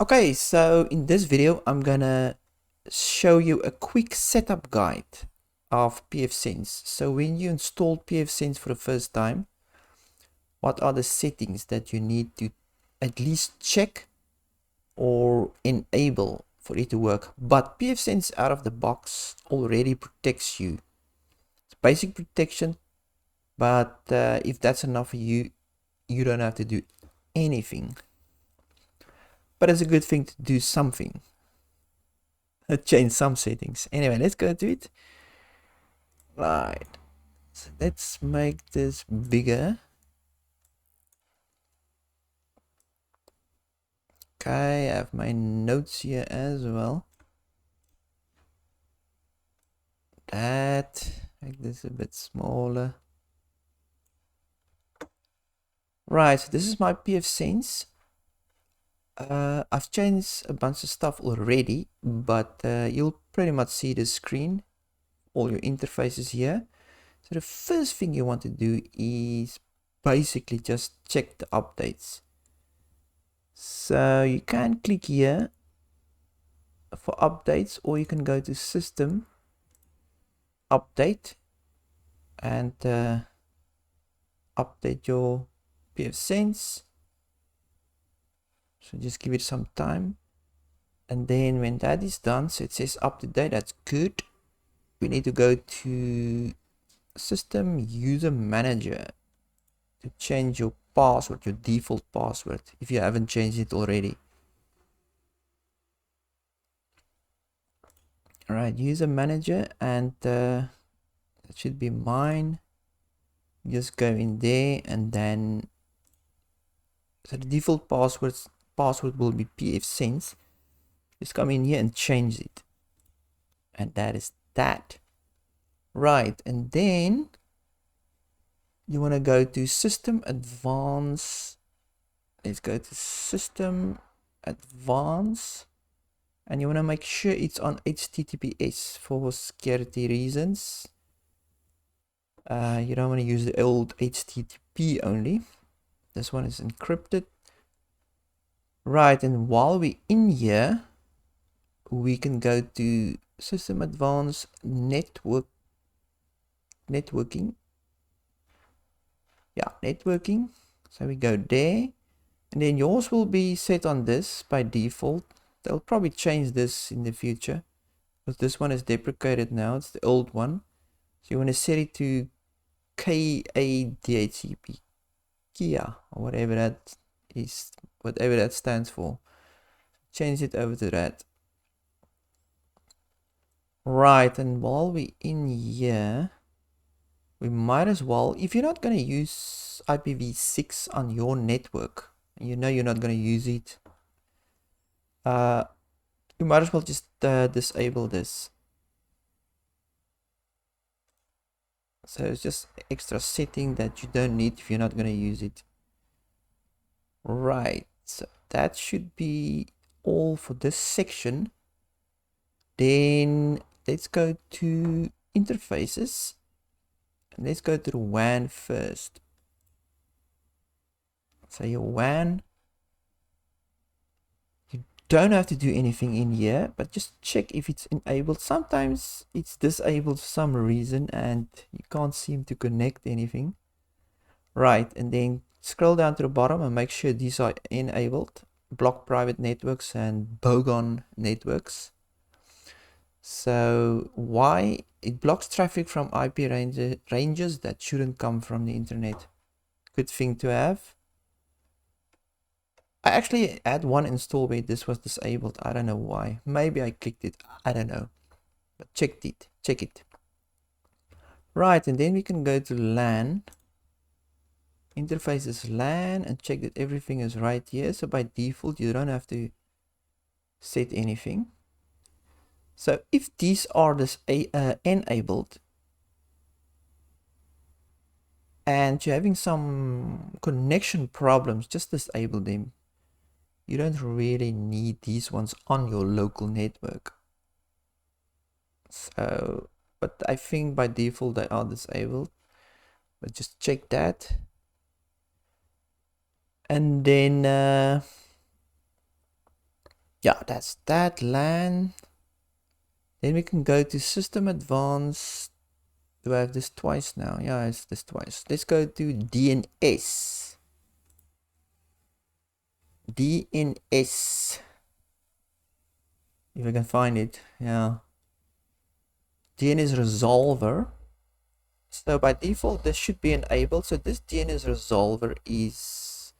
Okay, so in this video, I'm gonna show you a quick setup guide of pfSense. So when you install pfSense for the first time, what are the settings that you need to at least check or enable for it to work? But pfSense out of the box already protects you. It's basic protection, but if that's enough for you, you don't have to do anything. But it's a good thing to do something. Change some settings. Anyway, let's go to it. Right. So let's make this bigger. Okay, I have my notes here as well. That. Make this a bit smaller. Right, so this is my pfSense. I've changed a bunch of stuff already, but you'll pretty much see the screen, all your interfaces here. So the first thing you want to do is basically just check the updates. So you can click here for updates, or you can go to system, update, and update your pfSense. So just give it some time. And then when that is done, so it says up to date, that's good. We need to go to system user manager to change your password, your default password, if you haven't changed it already. All right, user manager, and that should be mine. Just go in there, and then so the default password will be pfSense. Just come in here and change it, and that is that. Right, and then you want to go to system advanced. Let's go to system advanced, and you want to make sure it's on HTTPS for security reasons. You don't want to use the old HTTP only. This one is encrypted. Right, and while we're in here, we can go to system advanced networking. Yeah, networking. So we go there, and then yours will be set on this by default. They'll probably change this in the future, because this one is deprecated now. It's the old one. So you want to set it to KADHCP, Kia, or whatever that is, whatever that stands for. Change it over to that. Right, and while we're in here, we might as well, if you're not going to use IPv6 on your network, you know you're not going to use it, you might as well just disable this. So it's just extra setting that you don't need if you're not going to use it. Right, so that should be all for this section. Then let's go to interfaces. Let's go to the WAN first. So your WAN, you don't have to do anything in here, but just check if it's enabled. Sometimes it's disabled for some reason and you can't seem to connect anything. Right, and then scroll down to the bottom and make sure these are enabled. Block private networks and bogon networks. So why? It blocks traffic from IP ranges that shouldn't come from the internet. Good thing to have. I actually had one install where this was disabled. I don't know why. Maybe I clicked it. I don't know. But check it. Right, and then we can go to LAN. Interface is LAN, and check that everything is right here. So by default, you don't have to set anything. So if these are enabled, and you're having some connection problems, just disable them. You don't really need these ones on your local network. So, but I think by default they are disabled. But just check that. And then Yeah, that's that LAN. Then we can go to System Advanced. Do I have this twice now? Yeah, it's this twice. Let's go to DNS. DNS. If I can find it. Yeah. DNS resolver. So by default, this should be enabled. So this DNS resolver is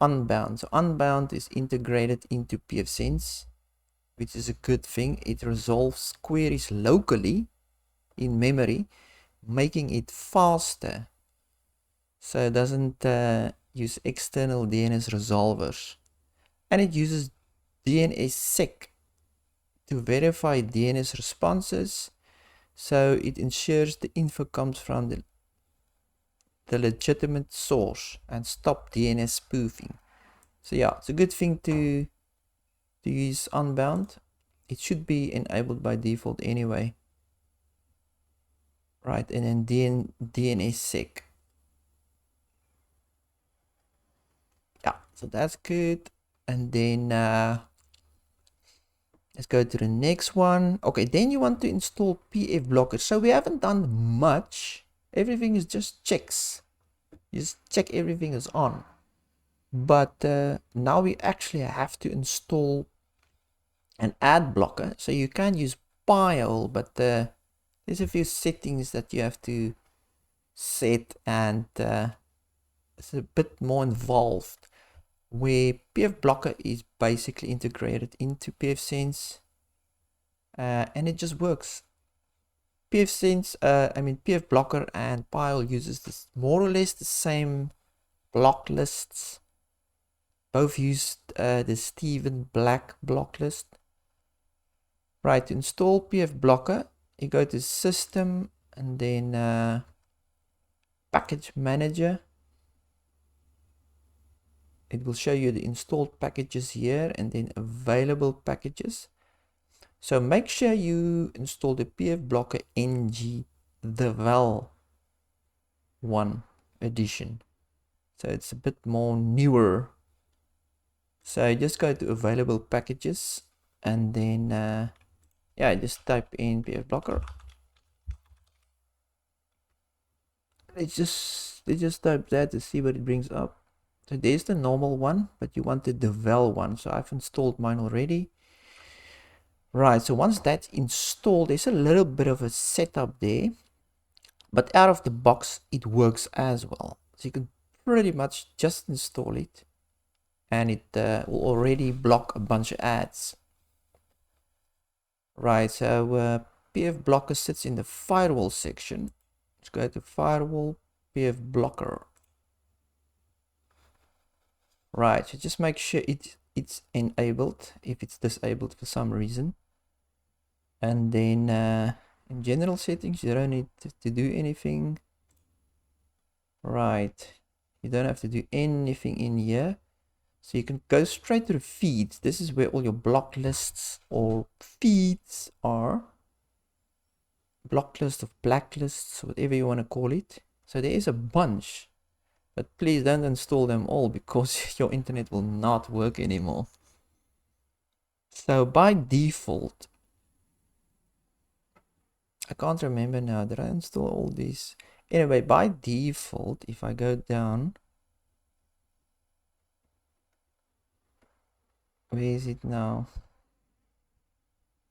unbound. So unbound is integrated into pfSense, which is a good thing. It resolves queries locally in memory, making it faster. So it doesn't use external DNS resolvers. And it uses DNSSEC to verify DNS responses. So it ensures the info comes from the legitimate source and stop DNS spoofing. So yeah, it's a good thing to use unbound. It should be enabled by default anyway. Right, and then DNSSEC. Yeah, so that's good. And then let's go to the next one. Okay, then you want to install pfBlockerng. So we haven't done much. Everything is just checks. You just check everything is on. But now we actually have to install an ad blocker. So you can use pile, but there's a few settings that you have to set, and it's a bit more involved, where pfBlocker is basically integrated into pfSense, and it just works. pfBlocker and pile uses this more or less the same block lists. Both use the Stephen Black block list. Right, to install pfBlocker, you go to System and then Package Manager. It will show you the installed packages here and then available packages. So make sure you install the pfBlocker ng devel 1 edition. So it's a bit more newer. So just go to available packages and then yeah, just type in pfBlocker. Let's just type that to see what it brings up. So there's the normal one, but you want the devel one. So I've installed mine already. Right, so once that's installed, there's a little bit of a setup there, but out of the box, it works as well. So you can pretty much just install it, and it will already block a bunch of ads. Right, so pfBlocker sits in the firewall section. Let's go to firewall, pfBlocker. Right, so just make sure it's enabled if it's disabled for some reason. And then in general settings, you don't need to do anything. Right, you don't have to do anything in here. So you can go straight to the feeds. This is where all your block lists or feeds are. Block list of blacklists, whatever you want to call it. So there is a bunch. But please don't install them all because your internet will not work anymore. So by default, I can't remember now. Did I install all these? Anyway, by default, if I go down, where is it now?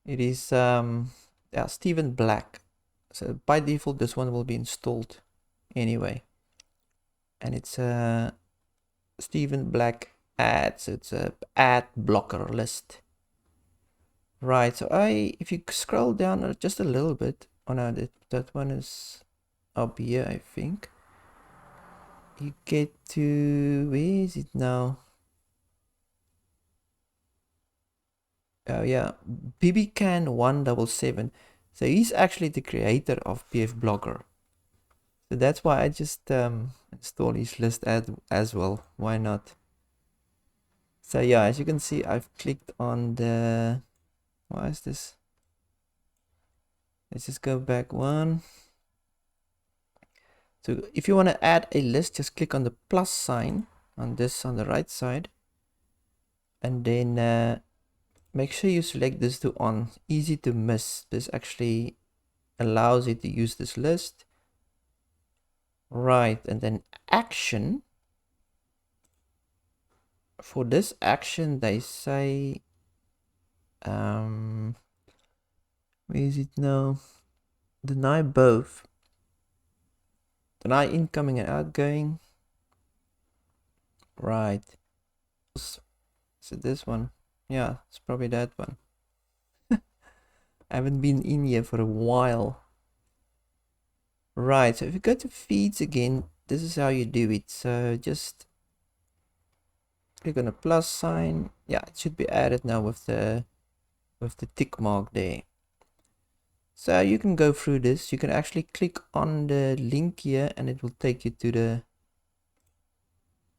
It is yeah, Stephen Black. So by default, this one will be installed anyway. And it's a Stephen Black ad. So it's a ad blocker list. Right, so if you scroll down just a little bit, oh no, that one is up here, I think. You get to, where is it now? Oh yeah, BBCan177. So he's actually the creator of pfBlocker. So that's why I just install his list as well. Why not? So yeah, as you can see, I've clicked on the, why is this? Let's just go back one. So if you want to add a list, just click on the plus sign on this on the right side. And then make sure you select this to on. Easy to miss. This actually allows you to use this list. Right, and then action. For this action, they say, where is it now? Deny both. Deny incoming and outgoing. Right. So this one. Yeah, it's probably that one. I haven't been in here for a while. Right, so if you go to feeds again, this is how you do it. So just click on a plus sign. Yeah, it should be added now with the tick mark there. So you can go through this. You can actually click on the link here and it will take you to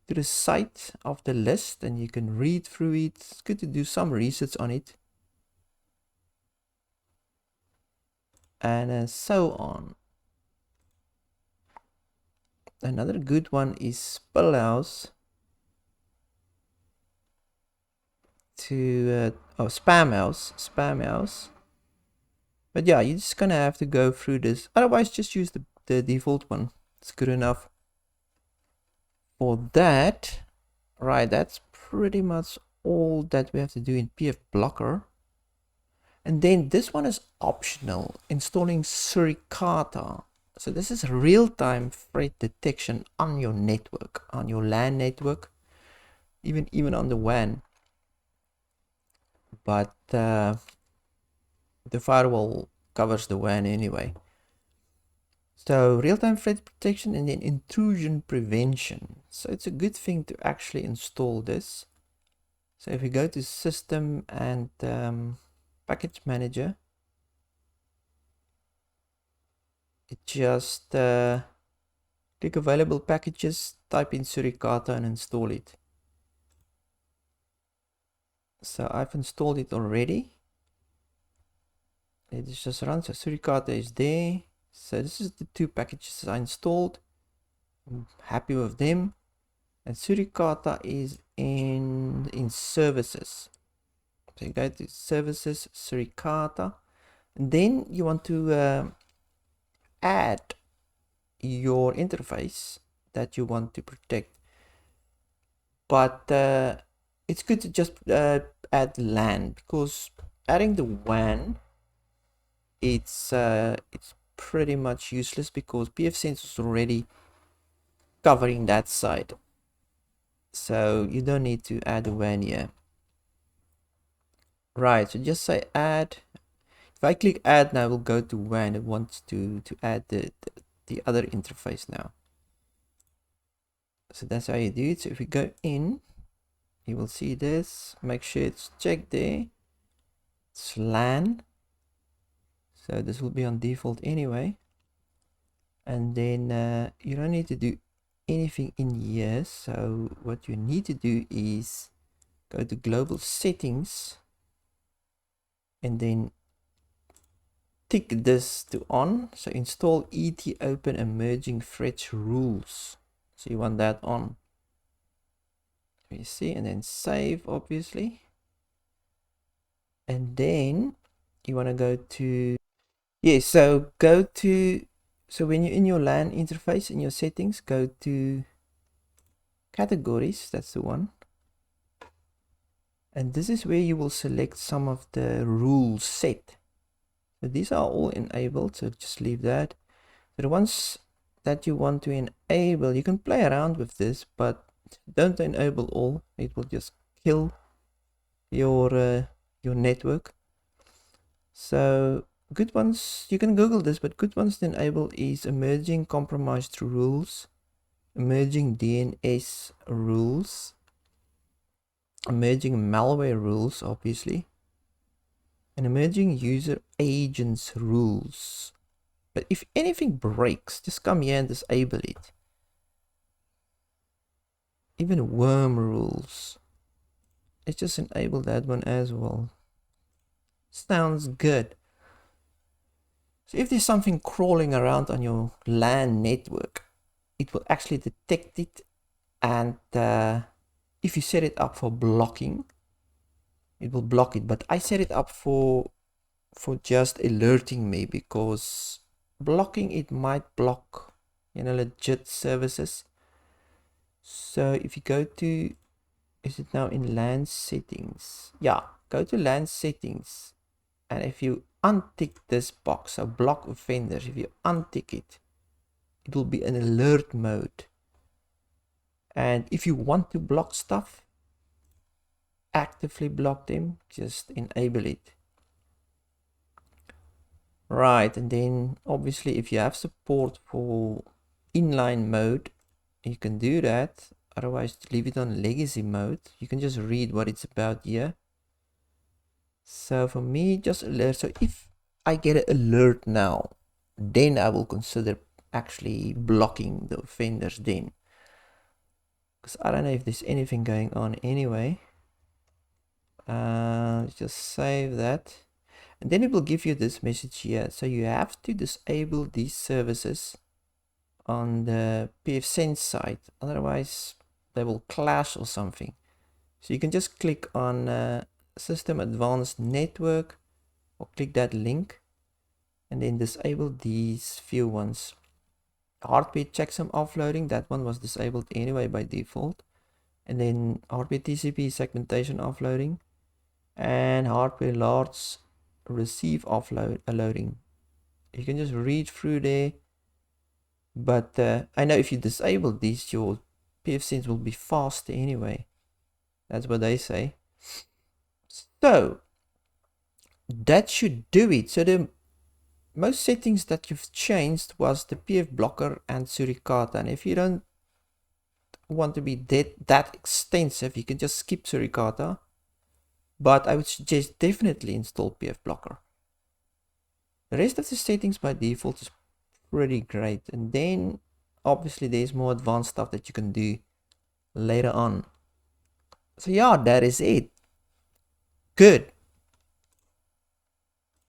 the site of the list and you can read through it. It's good to do some research on it. And so on. Another good one is Spellhouse to Spamhouse. But yeah, you're just gonna have to go through this. Otherwise, just use the default one. It's good enough for that. Right, that's pretty much all that we have to do in pfBlocker. And then this one is optional, installing Suricata. So this is real-time threat detection on your network, on your LAN network, even on the WAN. But the firewall covers the WAN anyway. So real-time threat protection and then intrusion prevention. So it's a good thing to actually install this. So if we go to system and package manager, it just click available packages, type in Suricata and install it. So I've installed it already. It just runs. So Suricata is there. So this is the two packages I installed. I'm happy with them. And Suricata is in services. So you go to services, Suricata. And then you want to add your interface that you want to protect. But it's good to just add LAN, because adding the WAN, it's pretty much useless because pfSense is already covering that side. So you don't need to add a WAN here. Right, so just say add. If I click add now, we'll go to WAN. It wants to add the other interface now. So that's how you do it. So if we go in, you will see this. Make sure it's checked there. It's LAN. So this will be on default anyway. And then you don't need to do anything in here. So what you need to do is go to global settings and then tick this to on. So install ET open emerging threats rules. So you want that on. You see, and then save, obviously. And then you want to go to, so go to, so when you're in your LAN interface, in your settings, go to categories, that's the one. And this is where you will select some of the rules set. So these are all enabled, so just leave that. So the ones that you want to enable, you can play around with this, but don't enable all. It will just kill your network. So good ones, you can Google this, but good ones to enable is emerging compromised rules, emerging DNS rules, emerging malware rules, obviously, and emerging user agents rules. But if anything breaks, just come here and disable it. Even worm rules. Let's just enable that one as well. Sounds good. So if there's something crawling around on your LAN network, it will actually detect it. And if you set it up for blocking, it will block it. But I set it up for just alerting me, because blocking it might block, you know, legit services. So if you go to, is it now in LAN settings? Yeah, go to LAN settings, and if you untick this box, so block offenders, if you untick it, it will be an alert mode. And if you want to block stuff, actively block them, just enable it. Right, and then obviously if you have support for inline mode, you can do that. Otherwise, leave it on legacy mode. You can just read what it's about here. So for me, just alert. So if I get an alert now, then I will consider actually blocking the offenders then. Because I don't know if there's anything going on anyway. Just save that. And then it will give you this message here. So you have to disable these services on the pfSense side. Otherwise, they will clash or something. So you can just click on System Advanced Network, or click that link, and then disable these few ones. Hardware checksum offloading, that one was disabled anyway by default. And then hardware TCP segmentation offloading, and hardware large receive offloading. You can just read through there, but I know if you disable these, your pfSense will be faster anyway. That's what they say. So that should do it. So the most settings that you've changed was the pfBlocker and Suricata, and if you don't want to be that extensive, you can just skip Suricata, but I would suggest definitely install pfBlocker. The rest of the settings by default is pretty great, and then obviously there's more advanced stuff that you can do later on. So yeah, that is it. Good.